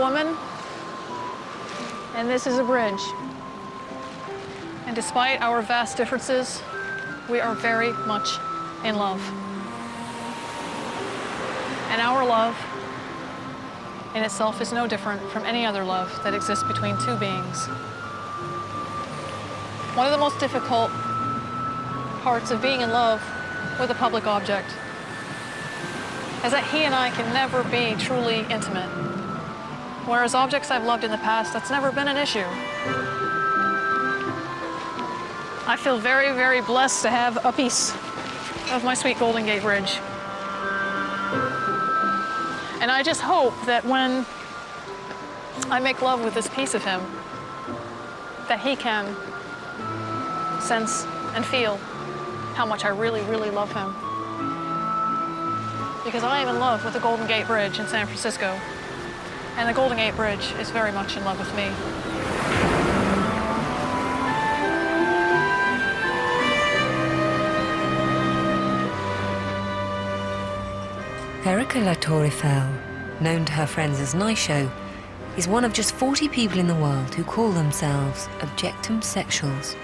woman, and this is a bridge. And despite our vast differences, we are very much in love. And our love in itself is no different from any other love that exists between two beings. One of the most difficult parts of being in love with a public object is that he and I can never be truly intimate. Whereas objects I've loved in the past, that's never been an issue. I feel very, very blessed to have a piece of my sweet Golden Gate Bridge. And I just hope that when I make love with this piece of him, that he can sense and feel how much I really, really love him. Because I am in love with the Golden Gate Bridge in San Francisco, and the Golden Gate Bridge is very much in love with me. Erica La Tour Eiffel, known to her friends as Naisho, is one of just 40 people in the world who call themselves objectum sexuals,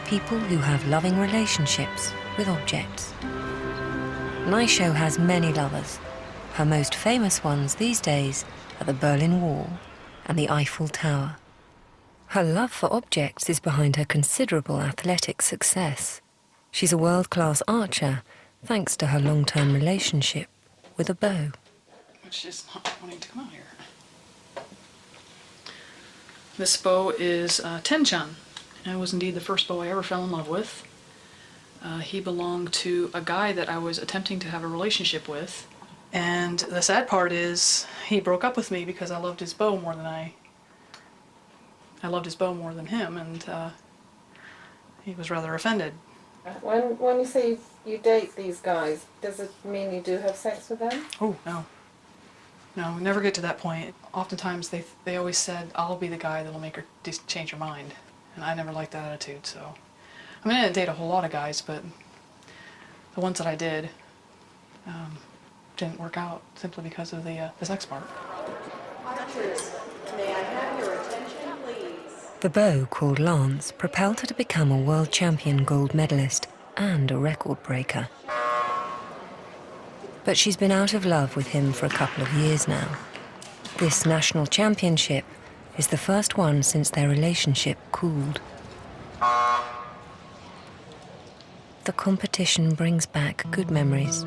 people who have loving relationships with objects. Naisho has many lovers. Her most famous ones these days are the Berlin Wall and the Eiffel Tower. Her love for objects is behind her considerable athletic success. She's a world-class archer thanks to her long-term relationship with a bow. It's just not wanting to come out here. This bow is Tenchan, and it was indeed the first bow I ever fell in love with. He belonged to a guy that I was attempting to have a relationship with, and the sad part is he broke up with me because I loved his bow more than I loved his bow more than him, and he was rather offended. When you say you date these guys, does it mean you do have sex with them? Oh, no. No, we never get to that point. Oftentimes they always said, I'll be the guy that'll make her change her mind. And I never liked that attitude, so. I mean, I didn't date a whole lot of guys, but the ones that I did didn't work out simply because of the sex part. Archers, may I have your attention, please? The bow, called Lance, propelled her to become a world champion gold medalist and a record breaker. But she's been out of love with him for a couple of years now. This national championship is the first one since their relationship cooled. The competition brings back good memories.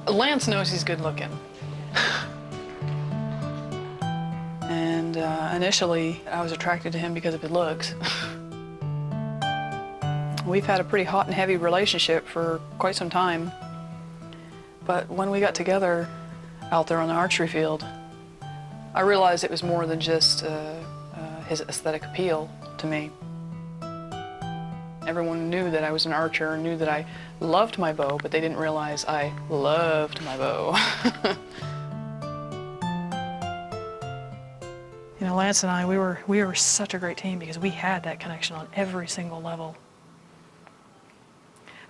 Lance knows he's good looking. And initially, I was attracted to him because of his looks. We've had a pretty hot and heavy relationship for quite some time. But when we got together out there on the archery field, I realized it was more than just his aesthetic appeal to me. Everyone knew that I was an archer and knew that I loved my bow, but they didn't realize I loved my bow. You know, Lance and I, we were such a great team because we had that connection on every single level.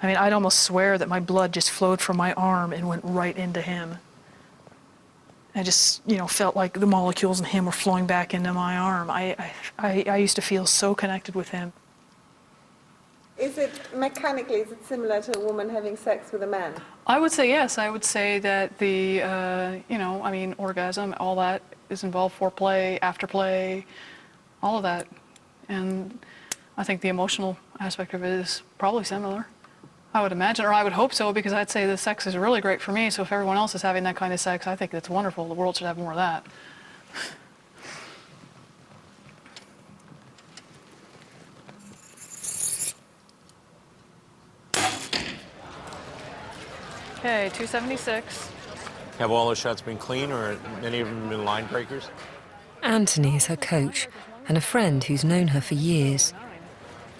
I mean, I'd almost swear that my blood just flowed from my arm and went right into him. I just, you know, felt like the molecules in him were flowing back into my arm. I used to feel so connected with him. Is it mechanically, is it similar to a woman having sex with a man? I would say yes. I would say that the, you know, I mean, orgasm, all that is involved, foreplay, afterplay, all of that. And I think the emotional aspect of it is probably similar. I would imagine, or I would hope so, because I'd say the sex is really great for me, so if everyone else is having that kind of sex, I think that's wonderful. The world should have more of that. Okay, 276. Have all those shots been clean, or any of them been line breakers? Anthony is her coach and a friend who's known her for years.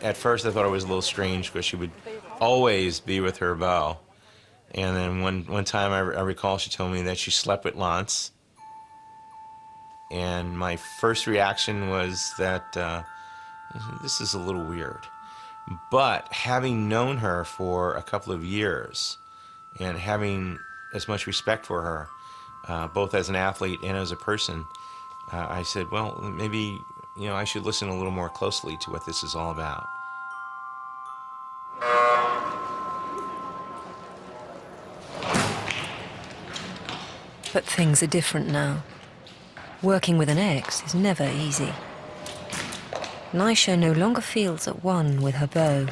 At first I thought it was a little strange because she would always be with her bow. And then one time I recall she told me that she slept with Lance. And my first reaction was that this is a little weird. But having known her for a couple of years and having as much respect for her, both as an athlete and as a person, I said, well, maybe, I should listen a little more closely to what this is all about. But things are different now. Working with an ex is never easy. Nisha no longer feels at one with her bow.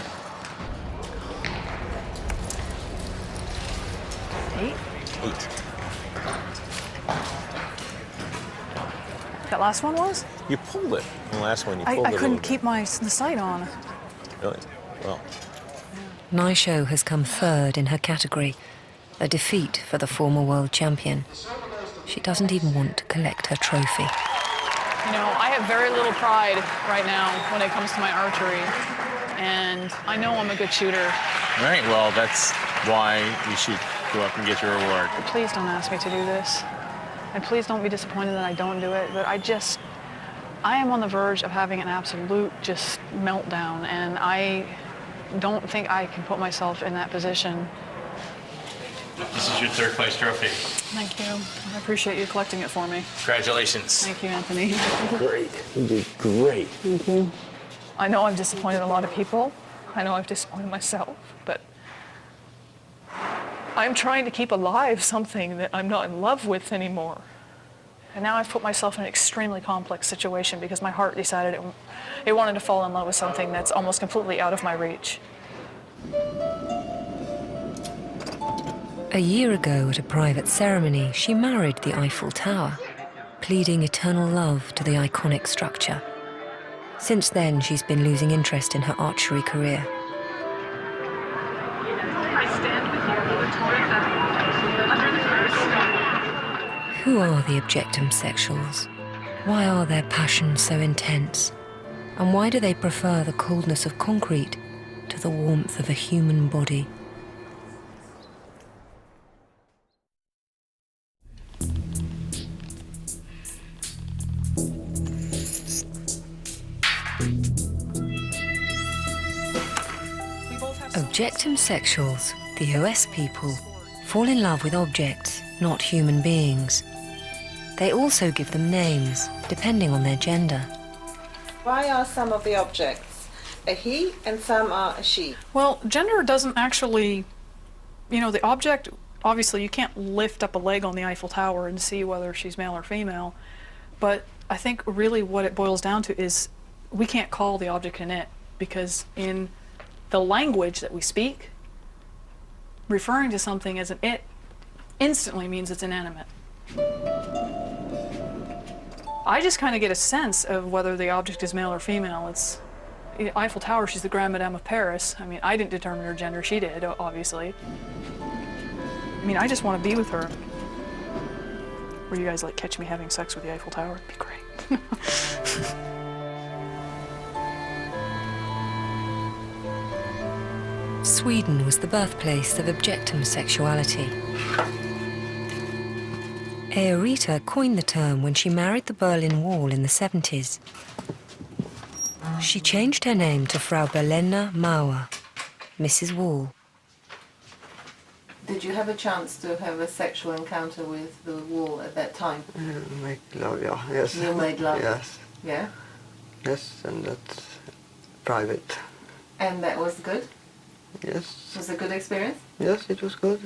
8. 8. That last one was? You pulled it. The last one, you pulled it. I couldn't keep the sight on. Really? Well. Nisha has come third in her category, a defeat for the former world champion. She doesn't even want to collect her trophy. I have very little pride right now when it comes to my archery, and I know I'm a good shooter. All right, well, that's why you should go up and get your reward. But please don't ask me to do this, and please don't be disappointed that I don't do it, but I am on the verge of having an absolute just meltdown, and I don't think I can put myself in that position. This is your third place trophy. Thank you. I appreciate you collecting it for me. Congratulations. Thank you, Anthony. Great. You did great. Thank you. I know I've disappointed a lot of people. I know I've disappointed myself, but I'm trying to keep alive something that I'm not in love with anymore. And now I've put myself in an extremely complex situation because my heart decided it wanted to fall in love with something that's almost completely out of my reach. A year ago, at a private ceremony, she married the Eiffel Tower, pleading eternal love to the iconic structure. Since then, she's been losing interest in her archery career. I stand with you under the Who are the objectum sexuals? Why are their passions so intense? And why do they prefer the coldness of concrete to the warmth of a human body? Objectum sexuals, the OS people, fall in love with objects, not human beings. They also give them names, depending on their gender. Why are some of the objects a he and some are a she? Well, gender doesn't actually, the object, obviously you can't lift up a leg on the Eiffel Tower and see whether she's male or female, but I think really what it boils down to is we can't call the object an it, because in the language that we speak, referring to something as an it instantly means it's inanimate. I just kind of get a sense of whether the object is male or female. It's Eiffel Tower, she's the Grand Madame of Paris. I mean, I didn't determine her gender, she did, obviously. I mean, I just want to be with her. Were you guys catch me having sex with the Eiffel Tower? It'd be great. Sweden was the birthplace of objectum sexuality. Eorita coined the term when she married the Berlin Wall in the 70s. She changed her name to Frau Berliner Mauer, Mrs. Wall. Did you have a chance to have a sexual encounter with the wall at that time? Make love, yeah, yes. You made love? Yes. Yeah? Yes, and that's private. And that was good? Yes. Was it a good experience? Yes, it was good.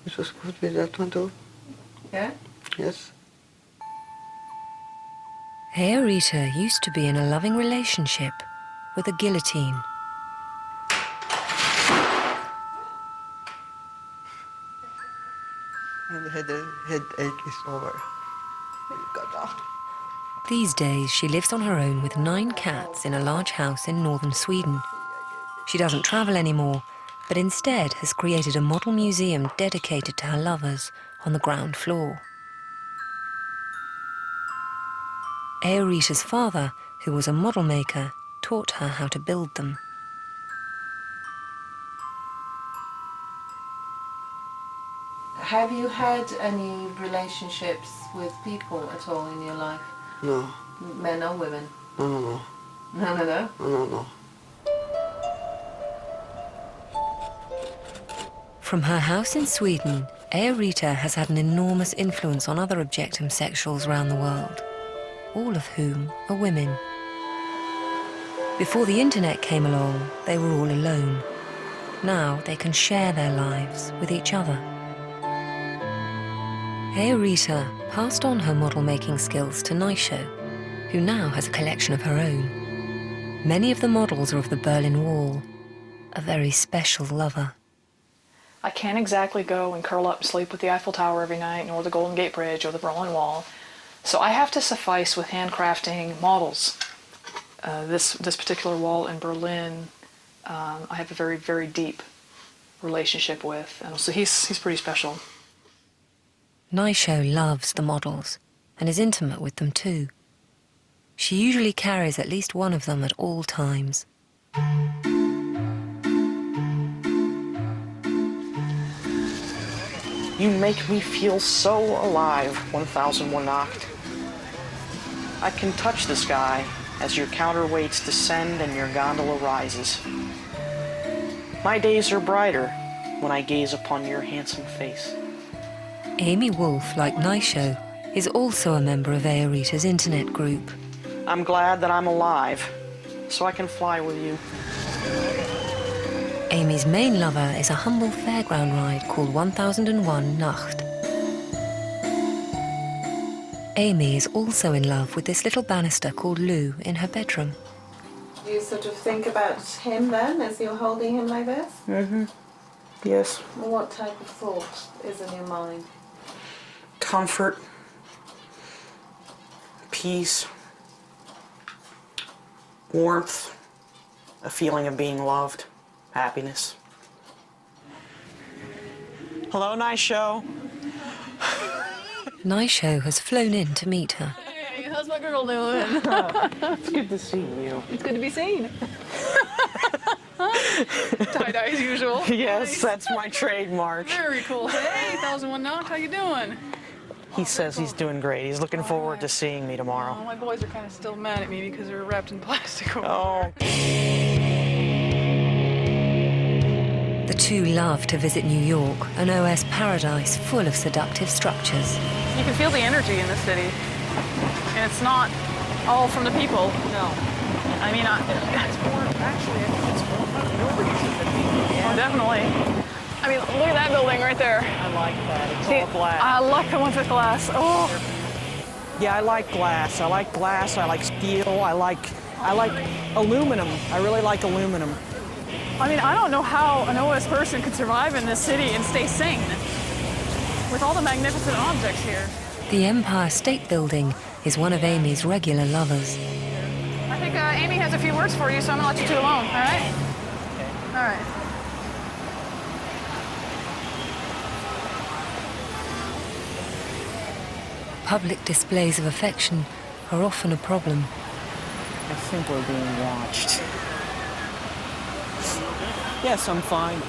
It was good with that one too. Yeah? Yes. Eorita used to be in a loving relationship with a guillotine. And the headache is over. Thank God. These days, she lives on her own with 9 cats in a large house in northern Sweden. She doesn't travel anymore, but instead has created a model museum dedicated to her lovers on the ground floor. Eorita's father, who was a model maker, taught her how to build them. Have you had any relationships with people at all in your life? No. Men or women? No, no, no. No, no, no. No, no, no. From her house in Sweden, Aerita has had an enormous influence on other objectum sexuals around the world, all of whom are women. Before the internet came along, they were all alone. Now they can share their lives with each other. Aerita passed on her model-making skills to Naisho, who now has a collection of her own. Many of the models are of the Berlin Wall, a very special lover. I can't exactly go and curl up and sleep with the Eiffel Tower every night, nor the Golden Gate Bridge or the Berlin Wall. So I have to suffice with handcrafting models. This particular wall in Berlin, I have a very, very deep relationship with, and so he's pretty special. Naisho loves the models and is intimate with them too. She usually carries at least one of them at all times. You make me feel so alive, 1001 Nacht. I can touch the sky as your counterweights descend and your gondola rises. My days are brighter when I gaze upon your handsome face. Amy Wolf, like Naisho, is also a member of Aerita's internet group. I'm glad that I'm alive, so I can fly with you. Amy's main lover is a humble fairground ride called 1001 Nacht. Amy is also in love with this little banister called Lou in her bedroom. Do you sort of think about him then as you're holding him like this? Mm-hmm. Yes. What type of thought is in your mind? Comfort. Peace. Warmth. A feeling of being loved. Happiness. Hello, Naisho. Naisho has flown in to meet her. Hey, how's my girl doing? It's good to see you. It's good to be seen. Tie-dye as usual. Yes, Nice. that's my trademark. Very cool. Hey, 1001 Nacht, how you doing? He says he's doing great. He's looking forward to seeing me Oh, tomorrow. my boys are kind of still mad at me because they're wrapped in plastic over Oh, The two love to visit New York, an OS paradise full of seductive structures. You can feel the energy in the city, and it's not all from the people. No. I mean, it's more, actually, I think it's more from the buildings than the people. Yeah. Oh, definitely. I mean, look at that building right there. I like that. It's See, all black. I like the ones with glass. Oh. Yeah, I like glass. I like glass. I like steel. I like aluminum. I really like aluminum. I mean, I don't know how an OS person could survive in this city and stay sane with all the magnificent objects here. The Empire State Building is one of Amy's regular lovers. I think Amy has a few words for you, so I'm gonna let you two alone, all right? Okay. All right. Public displays of affection are often a problem. I think we're being watched. Yes, I'm fine.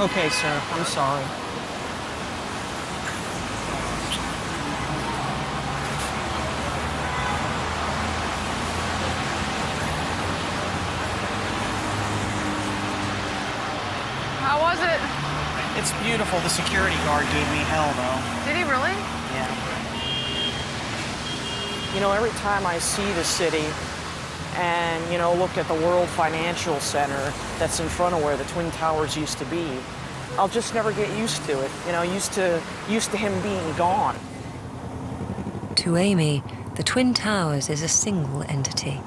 Okay, sir. I'm sorry. How was it? It's beautiful. The security guard gave me hell, though. Did he really? Yeah. You know, every time I see the city and, you know, look at the World Financial Center that's in front of where the Twin Towers used to be, I'll just never get used to it. You know, used to him being gone. To Amy, the Twin Towers is a single entity,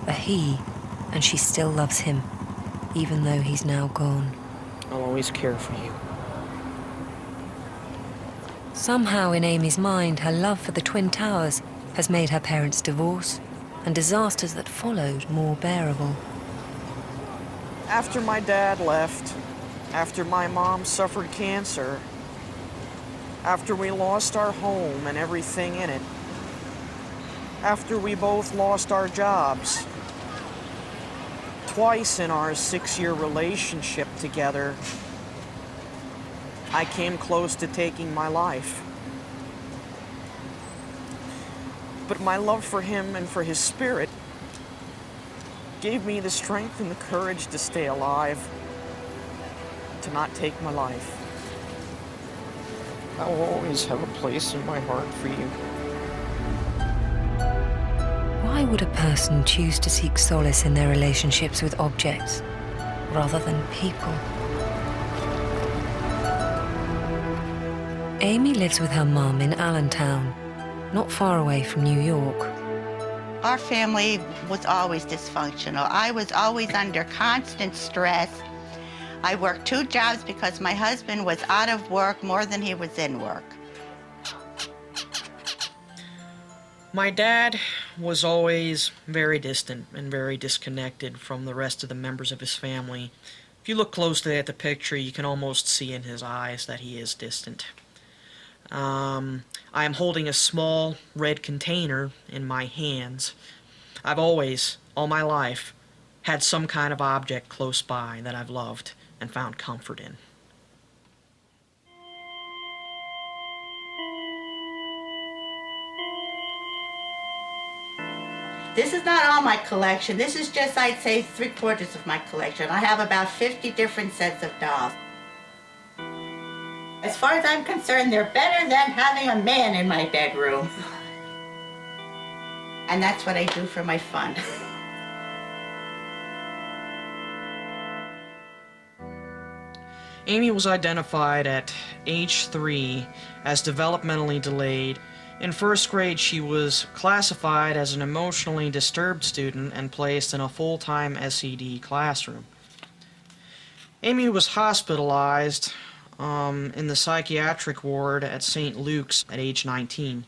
a he, and she still loves him, even though he's now gone. I'll always care for you. Somehow in Amy's mind, her love for the Twin Towers has made her parents' divorce and disasters that followed more bearable. After my dad left, after my mom suffered cancer, after we lost our home and everything in it, after we both lost our jobs, twice in our 6-year relationship together, I came close to taking my life. But my love for him and for his spirit gave me the strength and the courage to stay alive, to not take my life. I will always have a place in my heart for you. Why would a person choose to seek solace in their relationships with objects rather than people? Amy lives with her mum in Allentown, not far away from New York. Our family was always dysfunctional. I was always under constant stress. I worked 2 jobs because my husband was out of work more than he was in work. My dad was always very distant and very disconnected from the rest of the members of his family. If you look closely at the picture, you can almost see in his eyes that he is distant. I am holding a small red container in my hands. I've always, all my life, had some kind of object close by that I've loved and found comfort in. This is not all my collection. This is just, I'd say, 3/4 of my collection. I have about 50 different sets of dolls. As far as I'm concerned, they're better than having a man in my bedroom. And that's what I do for my fun. Amy was identified at age 3 as developmentally delayed. In first grade, she was classified as an emotionally disturbed student and placed in a full-time SED classroom. Amy was hospitalized in the psychiatric ward at St. Luke's at age 19.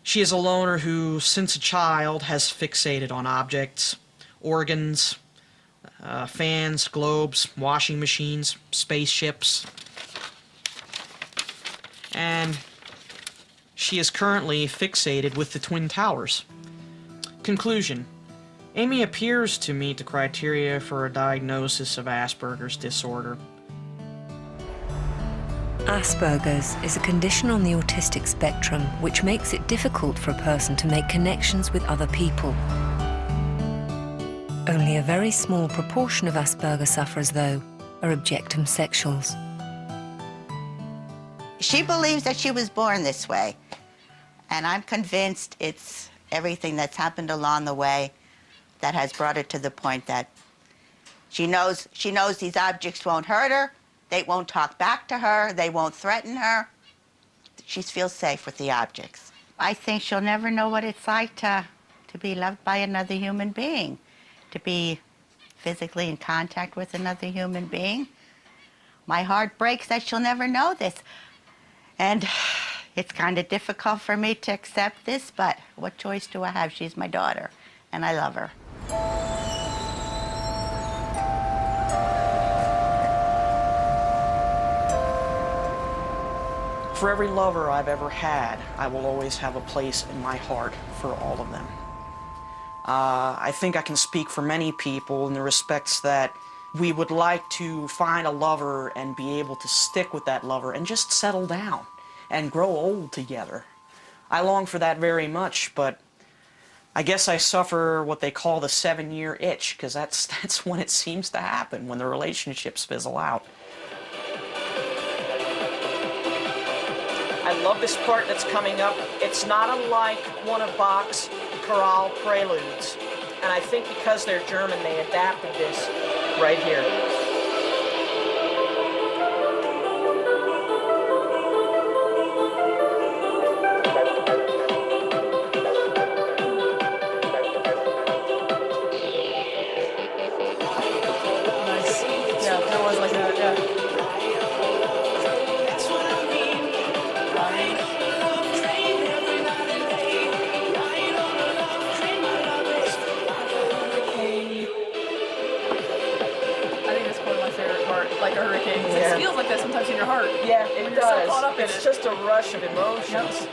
She is a loner who, since a child, has fixated on objects, organs, fans, globes, washing machines, spaceships, and she is currently fixated with the Twin Towers. Conclusion. Amy appears to meet the criteria for a diagnosis of Asperger's disorder. Asperger's is a condition on the autistic spectrum which makes it difficult for a person to make connections with other people. Only a very small proportion of Asperger sufferers, though, are objectum sexuals. She believes that she was born this way. And I'm convinced it's everything that's happened along the way that has brought her to the point that she knows these objects won't hurt her, they won't talk back to her, they won't threaten her. She feels safe with the objects. I think she'll never know what it's like to be loved by another human being, to be physically in contact with another human being. My heart breaks that she'll never know this. And it's kind of difficult for me to accept this, but what choice do I have? She's my daughter, and I love her. For every lover I've ever had, I will always have a place in my heart for all of them. I think I can speak for many people in the respects that we would like to find a lover and be able to stick with that lover and just settle down and grow old together. I long for that very much, but I guess I suffer what they call the 7-year itch, because that's when it seems to happen, when the relationships fizzle out. I love this part that's coming up. It's not unlike one of Bach's chorale preludes, and I think because they're German, they adapted this right here. It feels like that sometimes in your heart. Yeah, it when does. You're so caught up in it's it. just a rush of emotions. Yep.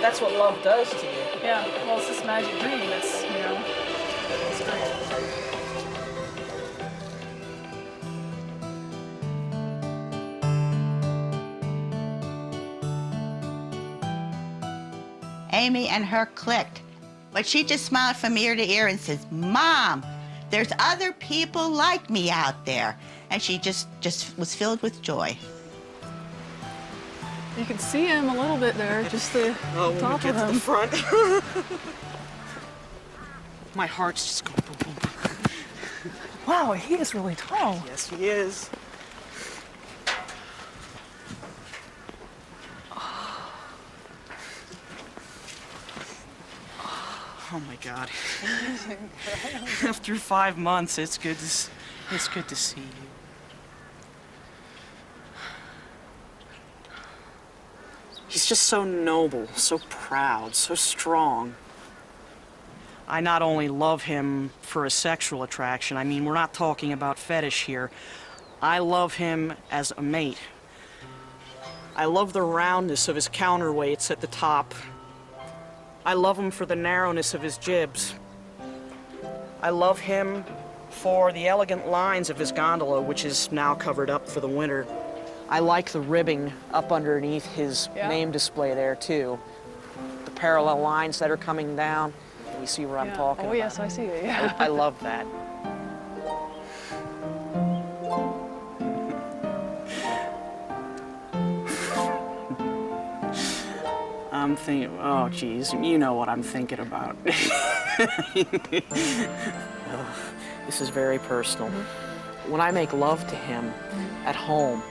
That's what love does to you. Yeah, well, it's this magic dream that's, it's great. Amy and her clicked. But she just smiled from ear to ear and says, Mom, there's other people like me out there. And she just was filled with joy. You can see him a little bit there, just the top of him. Front. My heart's just going boom, boom, boom. Wow, he is really tall. Yes, he is. Oh my God. After 5 months, it's good to see you. He's just so noble, so proud, so strong. I not only love him for his sexual attraction, I mean, we're not talking about fetish here. I love him as a mate. I love the roundness of his counterweights at the top. I love him for the narrowness of his jibs. I love him for the elegant lines of his gondola, which is now covered up for the winter. I like the ribbing up underneath his name display there, too. The parallel lines that are coming down. You see where I'm talking about? Oh, yes, I see it, yeah. I love that. I'm thinking, oh, geez, you know what I'm thinking about. This is very personal. When I make love to him at home,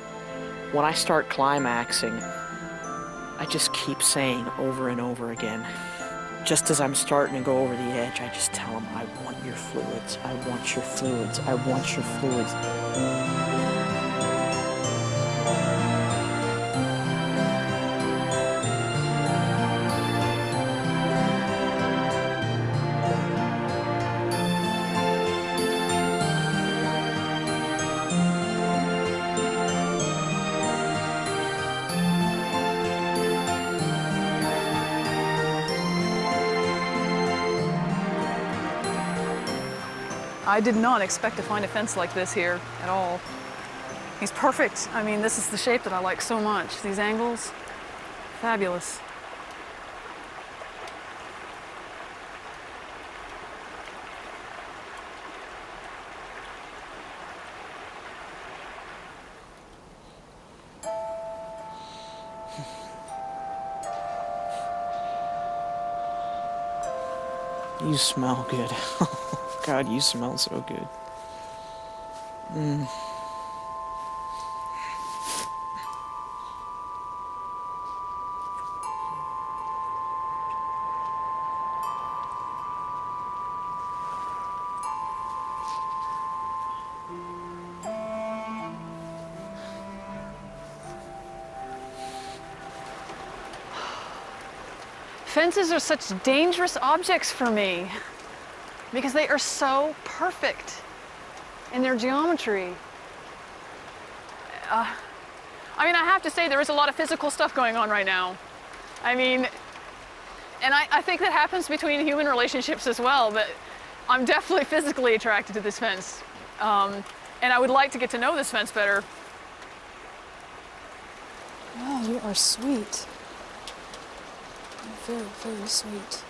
when I start climaxing, I just keep saying over and over again, just as I'm starting to go over the edge, I just tell him, I want your fluids, I want your fluids, I want your fluids. I did not expect to find a fence like this here at all. He's perfect. I mean, this is the shape that I like so much. These angles, fabulous. You smell good. God, you smell so good. Fences are such dangerous objects for me because they are so perfect in their geometry. I mean, I have to say there is a lot of physical stuff going on right now. I mean, and I think that happens between human relationships as well, but I'm definitely physically attracted to this fence. And I would like to get to know this fence better. Oh, you are sweet. Very, very sweet.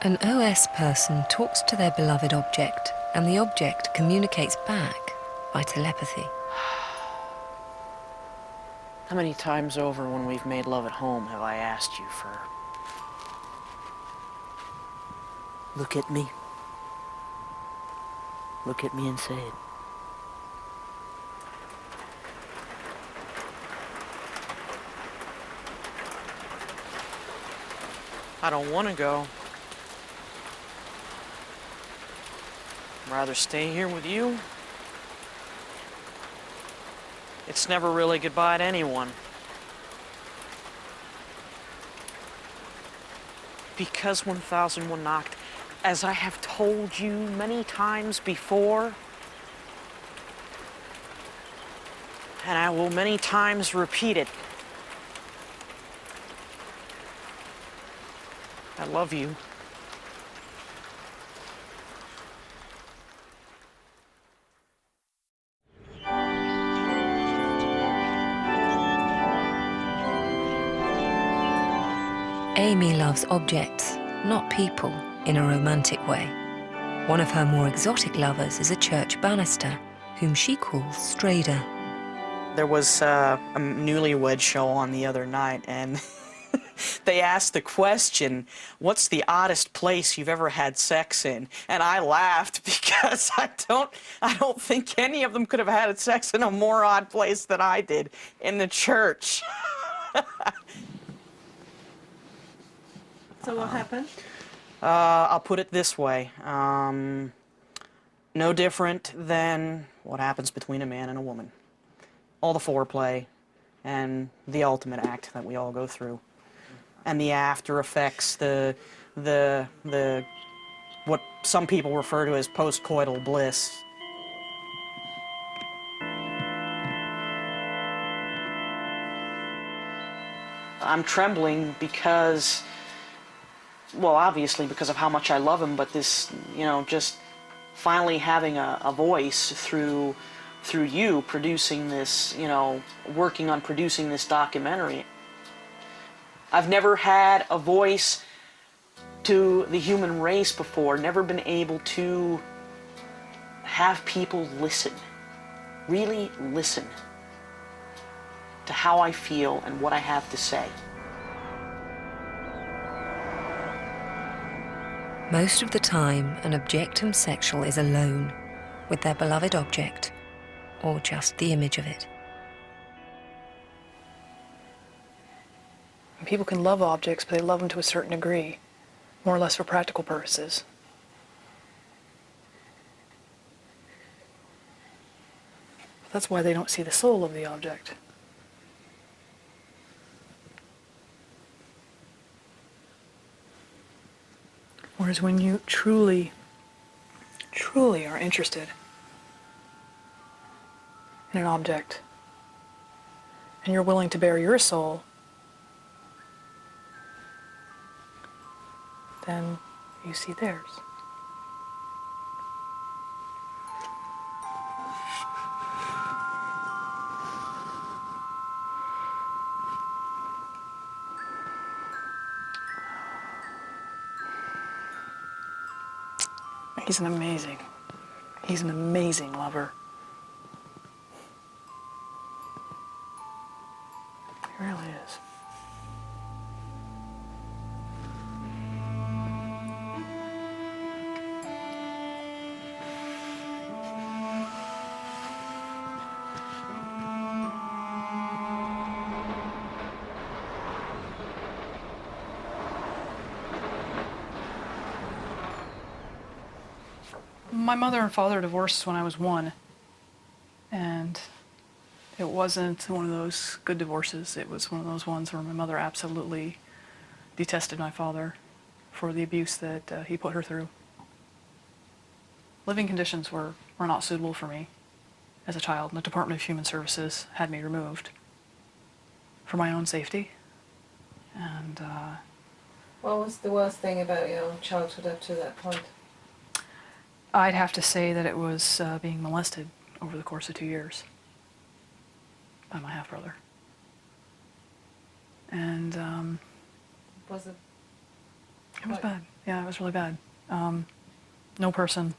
An OS person talks to their beloved object, and the object communicates back by telepathy. How many times over when we've made love at home have I asked you for... Look at me. Look at me and say it. I don't want to go. I'd rather stay here with you. It's never really goodbye to anyone. Because 1001 knocked, as I have told you many times before, and I will many times repeat it, I love you. Amy loves objects, not people, in a romantic way. One of her more exotic lovers is a church banister, whom she calls Strader. There was a newlywed show on the other night, and they asked the question, what's the oddest place you've ever had sex in? And I laughed because I don't think any of them could have had sex in a more odd place than I did, in the church. So what happened? I'll put it this way. No different than what happens between a man and a woman. All the foreplay and the ultimate act that we all go through. And the after effects, the what some people refer to as post-coital bliss. I'm trembling because, well, obviously because of how much I love him, but this, just finally having a voice through you producing this, working on producing this documentary. I've never had a voice to the human race before, never been able to have people listen, really listen to how I feel and what I have to say. Most of the time, an objectum sexual is alone with their beloved object, or just the image of it. People can love objects, but they love them to a certain degree, more or less for practical purposes. That's why they don't see the soul of the object. Whereas when you truly are interested in an object, and you're willing to bare your soul, then you see theirs. He's an amazing lover. He really is. My mother and father divorced when I was 1, and it wasn't one of those good divorces. It was one of those ones where my mother absolutely detested my father for the abuse that he put her through. Living conditions were not suitable for me as a child, and the Department of Human Services had me removed for my own safety. And What was the worst thing about your childhood up to that point? I'd have to say that it was being molested over the course of 2 years by my half-brother. And Was it? it was bad. Yeah, it was really bad. No person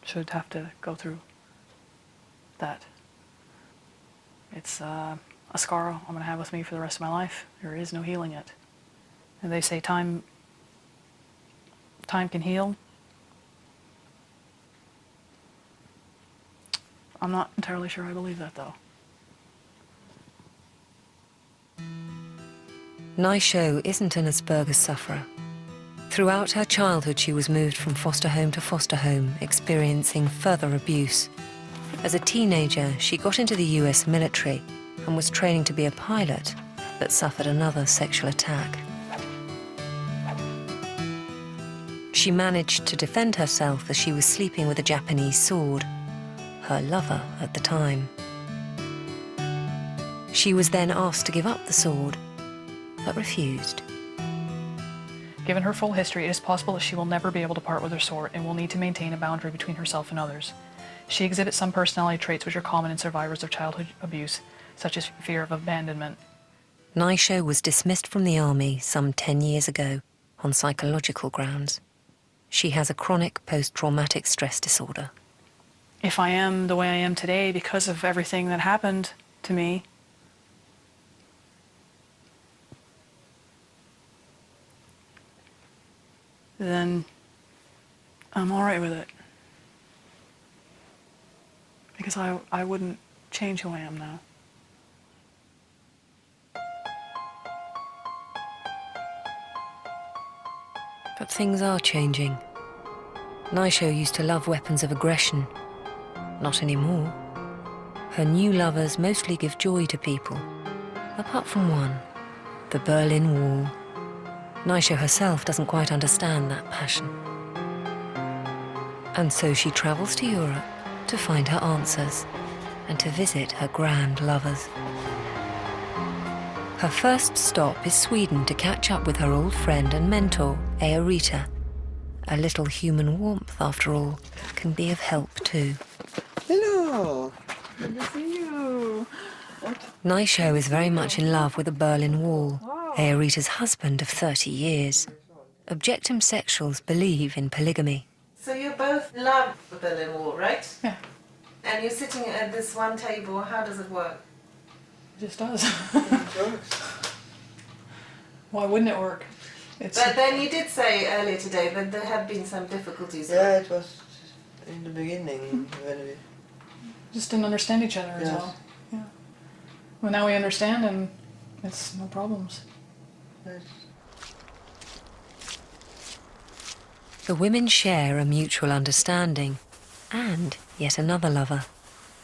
should have to go through that. It's a scar I'm going to have with me for the rest of my life. There is no healing it. And they say time can heal. I'm not entirely sure I believe that, though. Naisho isn't an Asperger's sufferer. Throughout her childhood, she was moved from foster home to foster home, experiencing further abuse. As a teenager, she got into the US military and was training to be a pilot, but suffered another sexual attack. She managed to defend herself as she was sleeping with a Japanese sword, her lover at the time. She was then asked to give up the sword, but refused. Given her full history, it is possible that she will never be able to part with her sword and will need to maintain a boundary between herself and others. She exhibits some personality traits which are common in survivors of childhood abuse, such as fear of abandonment. Naisho was dismissed from the army some 10 years ago on psychological grounds. She has a chronic post-traumatic stress disorder. If I am the way I am today because of everything that happened to me, then I'm all right with it. Because I wouldn't change who I am now. But things are changing. Naisho used to love weapons of aggression. Not anymore. Her new lovers mostly give joy to people, apart from one, the Berlin Wall. Naisho herself doesn't quite understand that passion. And so she travels to Europe to find her answers and to visit her grand lovers. Her first stop is Sweden to catch up with her old friend and mentor, Rita. A little human warmth, after all, can be of help too. Hello. Good to see you. Naisho is very much in love with the Berlin Wall, Rita's husband of 30 years. Objectum sexuals believe in polygamy. So you both love the Berlin Wall, right? Yeah, And you're sitting at this one table. How does it work? it just does. Why wouldn't it work? It's But then you did say earlier today that there have been some difficulties. Yeah, it was in the beginning when we... just didn't understand each other as Yes. well. Yeah. Well, now we understand, and it's no problems. Yes. The women share a mutual understanding and yet another lover,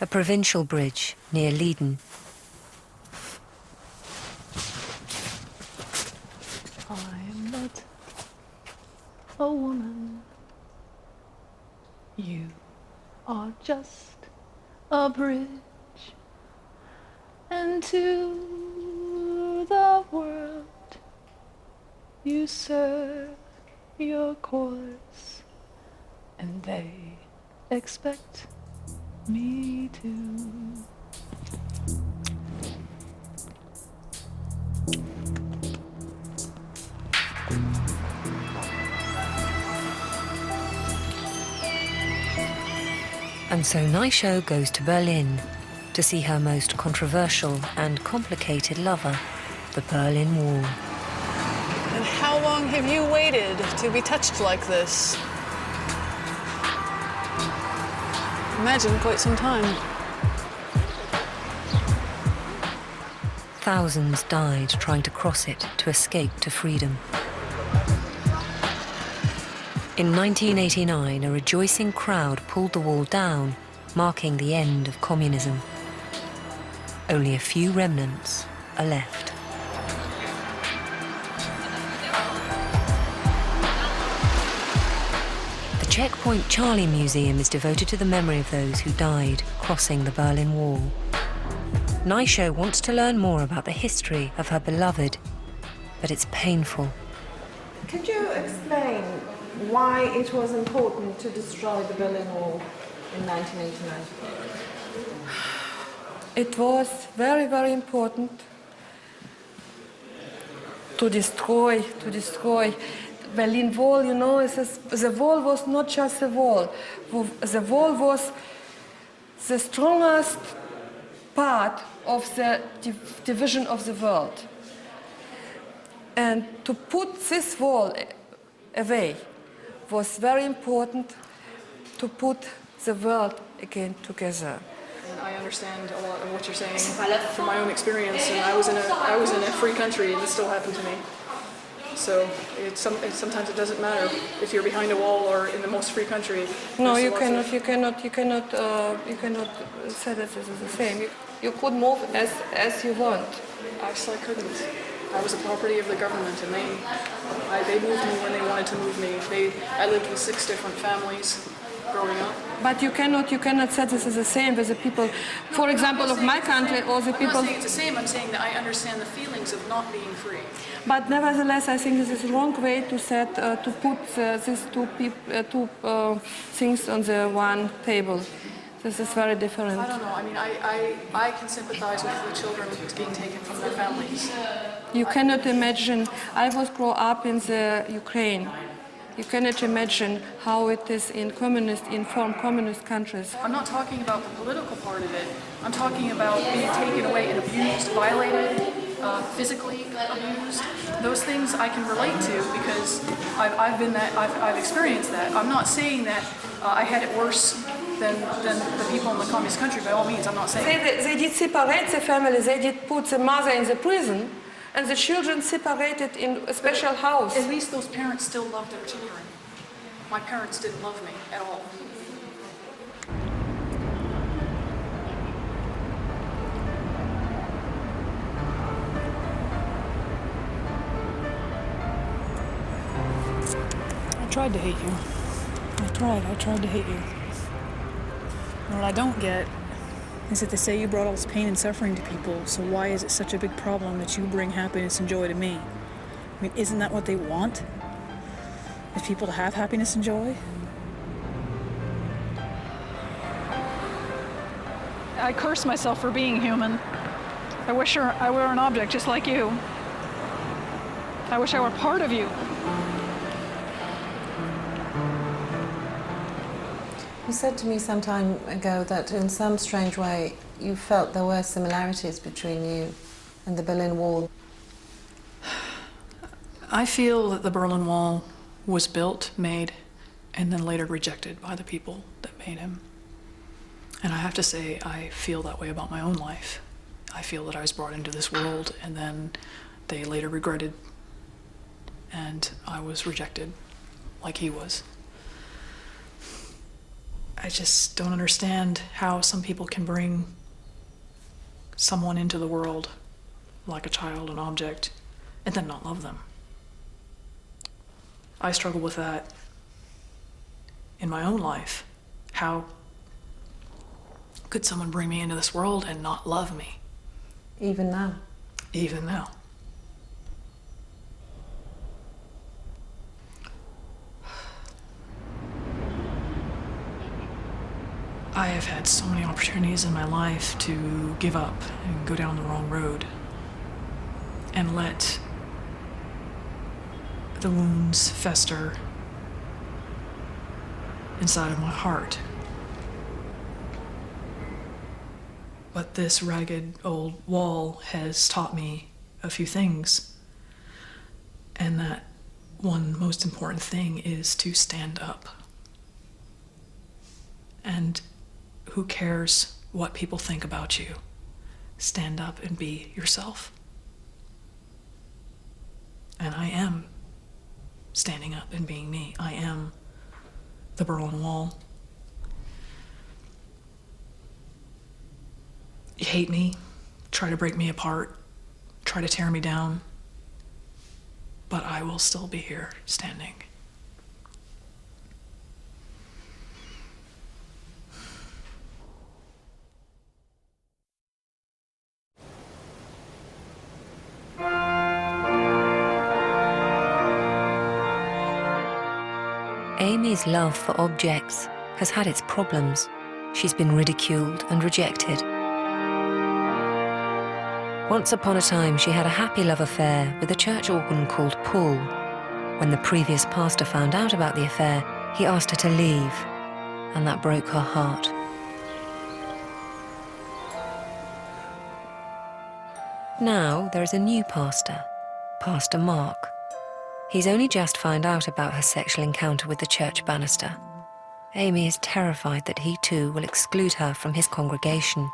a provincial bridge near Leiden. I am not a woman. You are just a bridge, and to the world you serve your course, and they expect me to. And so Naisho goes to Berlin to see her most controversial and complicated lover, the Berlin Wall. And how long have you waited to be touched like this? Imagine quite some time. Thousands died trying to cross it to escape to freedom. In 1989, a rejoicing crowd pulled the wall down, marking the end of communism. Only a few remnants are left. The Checkpoint Charlie Museum is devoted to the memory of those who died crossing the Berlin Wall. Naisho wants to learn more about the history of her beloved, but it's painful. Could you explain why it was important to destroy the Berlin Wall in 1989? It was very, very important to destroy Berlin Wall. You know, the wall was not just a wall. The wall was the strongest part of the division of the world. And to put this wall away was very important to put the world again together. And I understand a lot of what you're saying from my own experience. And I was in a free country, and this still happened to me. So sometimes it doesn't matter if you're behind a wall or in the most free country. No, There's you lots of- cannot say that this is the same. You could move as you want. Actually, I couldn't. I was a property of the government, and they moved me when they wanted to move me. I lived with 6 different families growing up. But you cannot say this is the same with the people, for example, of my country or the I'm not people. saying it's the same. I'm saying that I understand the feelings of not being free. But nevertheless, I think this is the wrong way to put these two things on the one table. This is very different. I don't know. I mean, I can sympathize with the children being taken from their families. You cannot imagine. I was grown up in the Ukraine. You cannot imagine how it is in former communist countries. I'm not talking about the political part of it. I'm talking about being taken away and abused, violated, physically abused. Those things I can relate to because I've experienced that. I'm not saying that I had it worse than the people in the communist country. By all means, I'm not saying. They did separate the family. They did put the mother in the prison, and the children separated in a special house. At least those parents still love their children. My parents didn't love me at all. I tried to hate you. I tried to hate you. And what I don't get is that they say you brought all this pain and suffering to people, so why is it such a big problem that you bring happiness and joy to me? I mean, isn't that what they want? Is people to have happiness and joy? I curse myself for being human. I wish I were an object just like you. I wish I were part of you. You said to me some time ago that in some strange way you felt there were similarities between you and the Berlin Wall. I feel that the Berlin Wall was built, made, and then later rejected by the people that made him. And I have to say, I feel that way about my own life. I feel that I was brought into this world and then they later regretted, and I was rejected like he was. I just don't understand how some people can bring someone into the world like a child, an object, and then not love them. I struggle with that in my own life. How could someone bring me into this world and not love me? Even now? Even now. I have had so many opportunities in my life to give up and go down the wrong road and let the wounds fester inside of my heart. But this ragged old wall has taught me a few things, and that one most important thing is to stand up. And who cares what people think about you? Stand up and be yourself. And I am standing up and being me. I am the Berlin Wall. You hate me, try to break me apart, try to tear me down, but I will still be here standing. Amy's love for objects has had its problems. She's been ridiculed and rejected. Once upon a time, she had a happy love affair with a church organ called Paul. When the previous pastor found out about the affair, he asked her to leave, and that broke her heart. Now there is a new pastor, Pastor Mark. He's only just found out about her sexual encounter with the church banister. Amy is terrified that he too will exclude her from his congregation.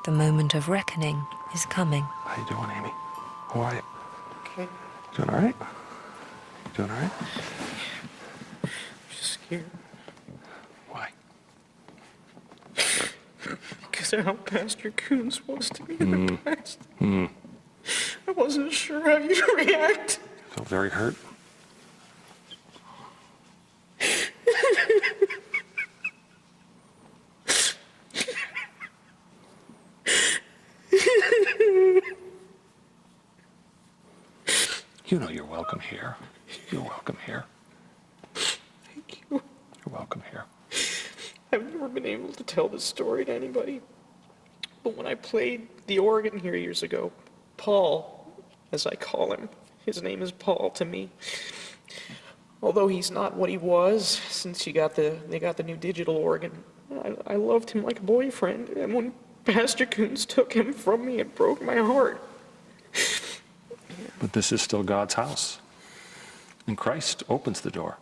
The moment of reckoning is coming. How you doing, Amy? How are you? Okay. Doing all right? Doing all right? I'm just scared. Why? Because of how Pastor Coons was to me in the past. I wasn't sure how you'd react. Felt very hurt. You know you're welcome here. You're welcome here. Thank you. You're welcome. welcome here. I've never been able to tell this story to anybody. But when I played the organ here years ago, Paul, as I call him, his name is Paul to me. Although he's not what he was since they got the new digital organ, I loved him like a boyfriend. And when Pastor Coons took him from me, it broke my heart. But this is still God's house. And Christ opens the door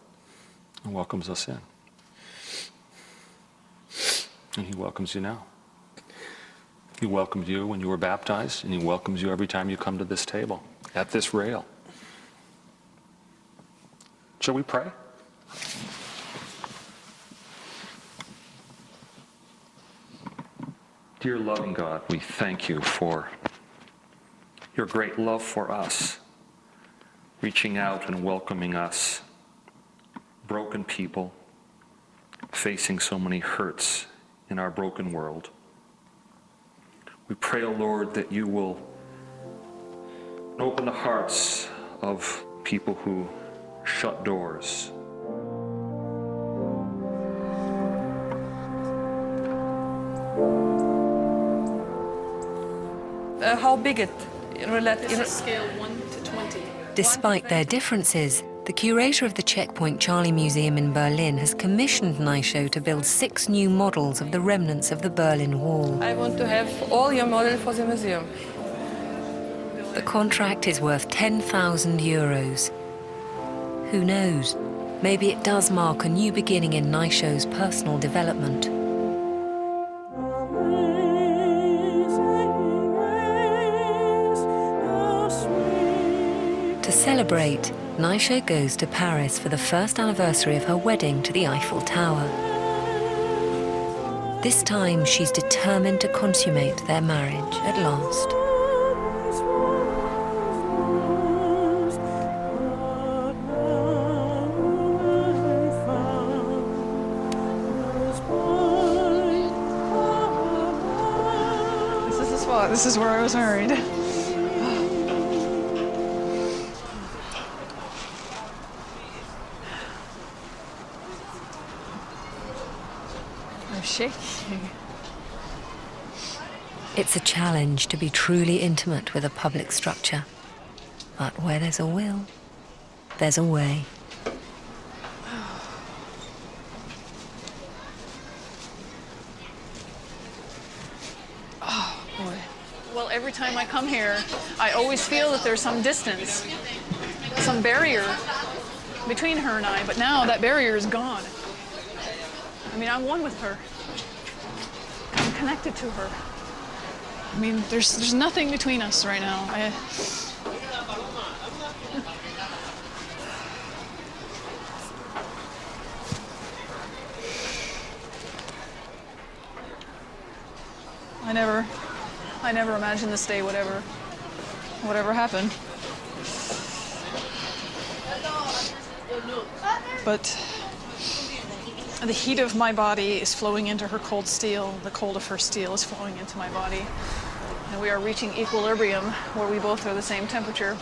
and welcomes us in. And he welcomes you now. He welcomed you when you were baptized, and he welcomes you every time you come to this table, at this rail. Shall we pray? Dear loving God, we thank you for your great love for us, reaching out and welcoming us, broken people, facing so many hurts in our broken world. We pray, O Lord, that you will open the hearts of people who shut doors. How big it relative? This is scale 1 to 20. Despite their differences, the curator of the Checkpoint Charlie Museum in Berlin has commissioned Naisho to build 6 new models of the remnants of the Berlin Wall. I want to have all your model for the museum. The contract is worth 10,000 euros. Who knows? Maybe it does mark a new beginning in Naisho's personal development. To celebrate, Naisho goes to Paris for the first anniversary of her wedding to the Eiffel Tower. This time, she's determined to consummate their marriage at last. This is the spot. This is where I was married. I'm shaking. It's a challenge to be truly intimate with a public structure. But where there's a will, there's a way. Oh, boy. Well, every time I come here, I always feel that there's some distance, some barrier between her and I, but now that barrier is gone. I mean, I'm one with her. I'm connected to her. I mean, there's nothing between us right now. I never imagined this day would ever happen. But the heat of my body is flowing into her cold steel. The cold of her steel is flowing into my body. And we are reaching equilibrium where we both are the same temperature.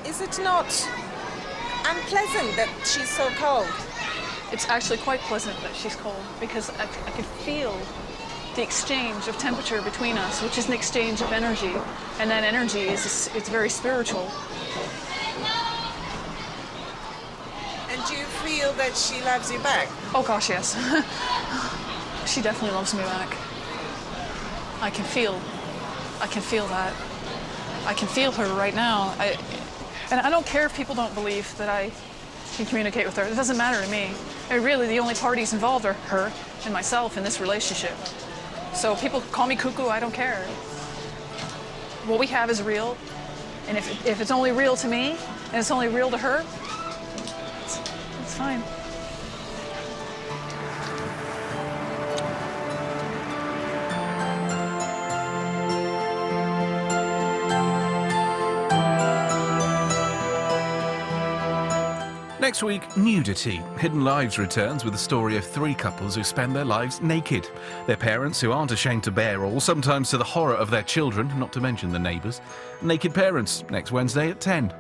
Is it not unpleasant that she's so cold? It's actually quite pleasant that she's cold because I could feel the exchange of temperature between us, which is an exchange of energy. And that energy it's very spiritual. And do you feel that she loves you back? Oh gosh, yes. She definitely loves me back. I can feel that. I can feel her right now. And I don't care if people don't believe that I can communicate with her. It doesn't matter to me. Really, the only parties involved are her and myself in this relationship. So people call me cuckoo, I don't care. What we have is real. And if it's only real to me, and it's only real to her, it's fine. Next week, nudity. Hidden Lives returns with the story of 3 couples who spend their lives naked. Their parents, who aren't ashamed to bare all, sometimes to the horror of their children, not to mention the neighbours. Naked Parents, next Wednesday at 10.